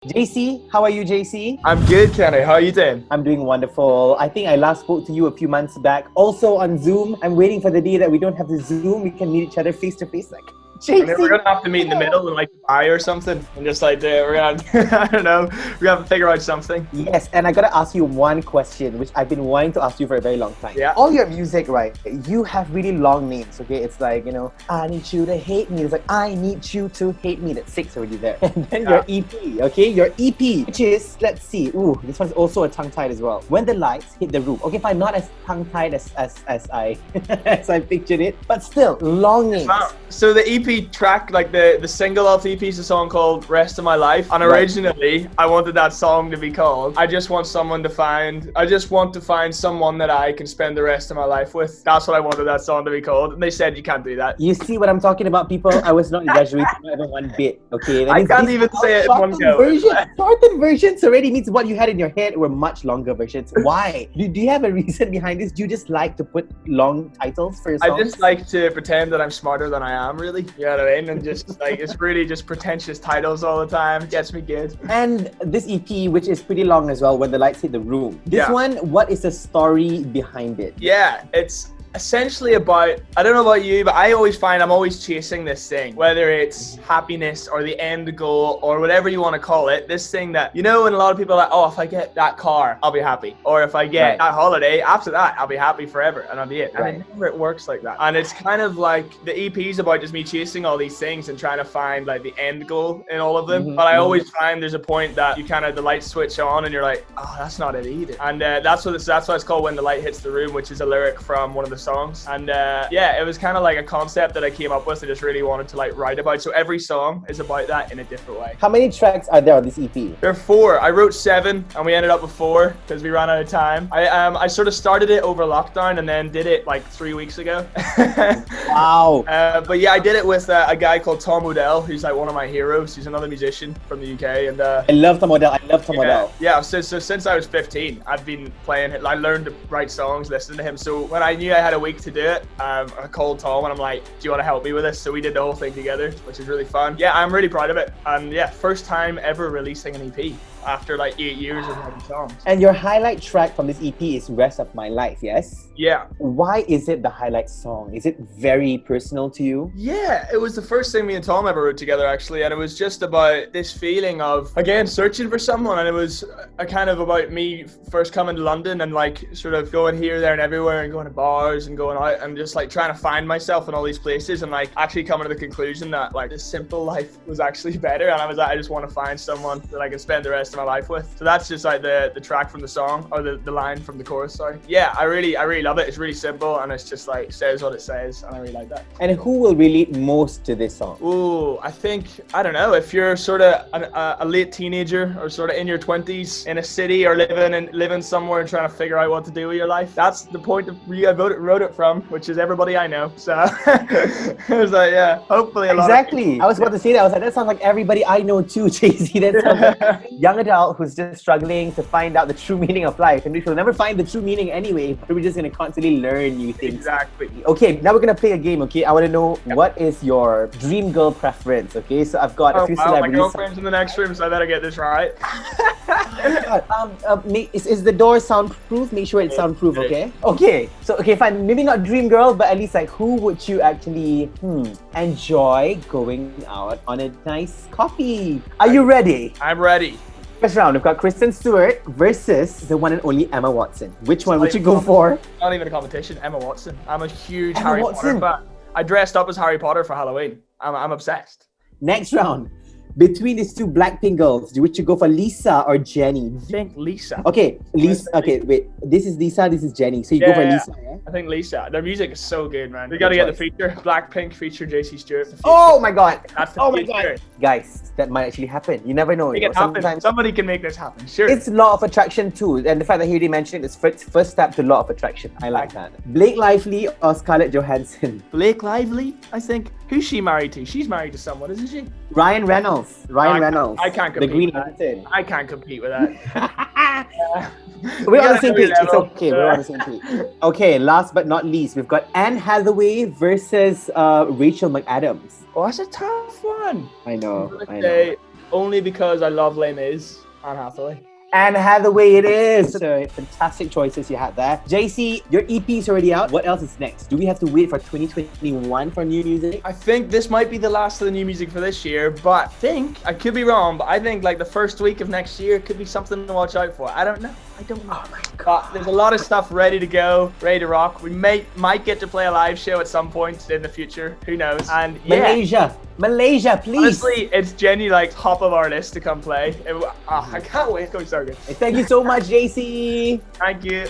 JC, how are you, JC? I'm good, Kenny. How are you doing? I'm doing wonderful. I think I last spoke to you a few months back, also on Zoom. I'm waiting for the day that we don't have to Zoom. We can meet each other face to face, like JC. And then we're gonna have to meet in the middle and like buy or something, and just like we're gonna I don't know, we're gonna have to figure out something. Yes, and I gotta ask you one question, which I've been wanting to ask you for a very long time. Yeah. All your music, right? You have really long names. Okay, it's like I need you to hate me. It's like I need you to hate me. That's 6 already there. And then your EP, okay, your EP, which is let's see. Ooh, this one's also a tongue tied as well. When the lights hit the room. Okay, fine, not as tongue tied as I as I pictured it, but still long names. So the EP track, like the single off the EP, is a song called "Rest of My Life," and originally I wanted that song to be called "I Just Want Someone to Find." I just want to find someone that I can spend the rest of my life with. That's what I wanted that song to be called, and they said you can't do that. You see what I'm talking about, people? I was not exaggerating, not even one bit. Okay, I can't even say it in one go. Shortened versions already means what you had in your head were much longer versions. Why? Do you have a reason behind this? Do you just like to put long titles for your songs? I just like to pretend that I'm smarter than I am, really. You know what I mean? And just like it's really just pretentious titles all the time. It gets me good. And this EP, which is pretty long as well, When the Lights Hit the Room. This one, what is the story behind it? Yeah, it's essentially about, I don't know about you, but I always find I'm always chasing this thing, whether it's happiness or the end goal or whatever you want to call it, this thing that, and a lot of people are like, oh, if I get that car, I'll be happy. Or if I get that holiday, after that, I'll be happy forever and I'll be it. And it works like that. And it's kind of like the EP is about just me chasing all these things and trying to find like the end goal in all of them. But I always find there's a point that you kind of, the lights switch on and you're like, oh, that's not it either. And that's why it's called When the Light Hits the Room, which is a lyric from one of the songs. And it was kind of like a concept that I came up with. I just really wanted to like write about. So every song is about that in a different way. How many tracks are there on this EP? There are 4. I wrote 7 and we ended up with 4 because we ran out of time. I sort of started it over lockdown and then did it like 3 weeks ago. Wow. But yeah, I did it with a guy called Tom Odell, who's like one of my heroes. He's another musician from the UK. And I love Tom Odell. I love Tom Odell. Yeah, so since I was 15, I've been playing it. I learned to write songs, listening to him. So when I knew I had a week to do it, I called Tom and I'm like, do you want to help me with this? So we did the whole thing together, which is really fun. Yeah, I'm really proud of it. And yeah, first time ever releasing an EP after like 8 years of writing songs. And your highlight track from this EP is Rest of My Life, yes? Yeah. Why is it the highlight song? Is it very personal to you? Yeah, it was the first thing me and Tom ever wrote together, actually. And it was just about this feeling of, again, searching for someone. And it was a kind of about me first coming to London and like sort of going here, there and everywhere and going to bars and going out and just like trying to find myself in all these places and like actually coming to the conclusion that like this simple life was actually better. And I was like, I just want to find someone that I can spend the rest of my life with. So that's just like the track from the song, or the line from the chorus, sorry. Yeah, I really love it. It's really simple and it's just like says what it says, and I really like that. And who will relate most to this song? Ooh, I think, I don't know, if you're sort of a late teenager or sort of in your 20s in a city or living somewhere and trying to figure out what to do with your life, that's the point of I wrote it from, which is everybody I know. So it was like, yeah, hopefully a lot. Exactly. I was about to say that. I was like, that sounds like everybody I know too, JC. That sounds like young adult who's just struggling to find out the true meaning of life, and we will never find the true meaning anyway, but we're just going to constantly learn new things. Exactly. Okay, now we're going to play a game, okay? I want to know what is your dream girl preference, okay? So I've got a few celebrities. My girlfriend's in the next room, so I better get this right. Is the door soundproof? Make sure it's soundproof, okay? Okay, so fine. Maybe not dream girl, but at least like who would you actually enjoy going out on a nice coffee? Are you ready? I'm ready. First round, we've got Kristen Stewart versus the one and only Emma Watson. Which one would you go for? Not even a competition. Emma Watson. I'm a huge Harry Potter fan. I dressed up as Harry Potter for Halloween. I'm obsessed. Next round. Between these two Blackpink girls, would you go for Lisa or Jennie? I think Lisa. Okay, Lisa. Okay, wait. This is Lisa, this is Jennie. So you go for Lisa, yeah? I think Lisa. Their music is so good, man. We gotta get the feature. Blackpink feature JC Stewart. Oh my god. That's the future. Guys, that might actually happen. You never know. Make it happen. Somebody can make this happen. Sure. It's law of attraction too. And the fact that he already mentioned it is first step to law of attraction. I like that. Blake Lively or Scarlett Johansson? Blake Lively, I think. Who's she married to? She's married to someone, isn't she? Ryan Reynolds. I can't compete. The Green Lantern. I can't compete with that. We're on the same page. It's okay. We're on the same page. Okay, last but not least, we've got Anne Hathaway versus Rachel McAdams. Oh, that's a tough one. I know. only because I love Les Mis and Hathaway. Anne Hathaway it is. So fantastic choices you had there. JC, your EP is already out. What else is next? Do we have to wait for 2021 for new music? I think this might be the last of the new music for this year, but I could be wrong, but I think like the first week of next year could be something to watch out for. I don't know. Oh my God. But there's a lot of stuff ready to go, ready to rock. We might get to play a live show at some point in the future. Who knows? And yeah. Malaysia, please. Honestly, it's genuinely like top of our list to come play. I can't wait. It's going to be so good. Thank you so much, JC. Thank you.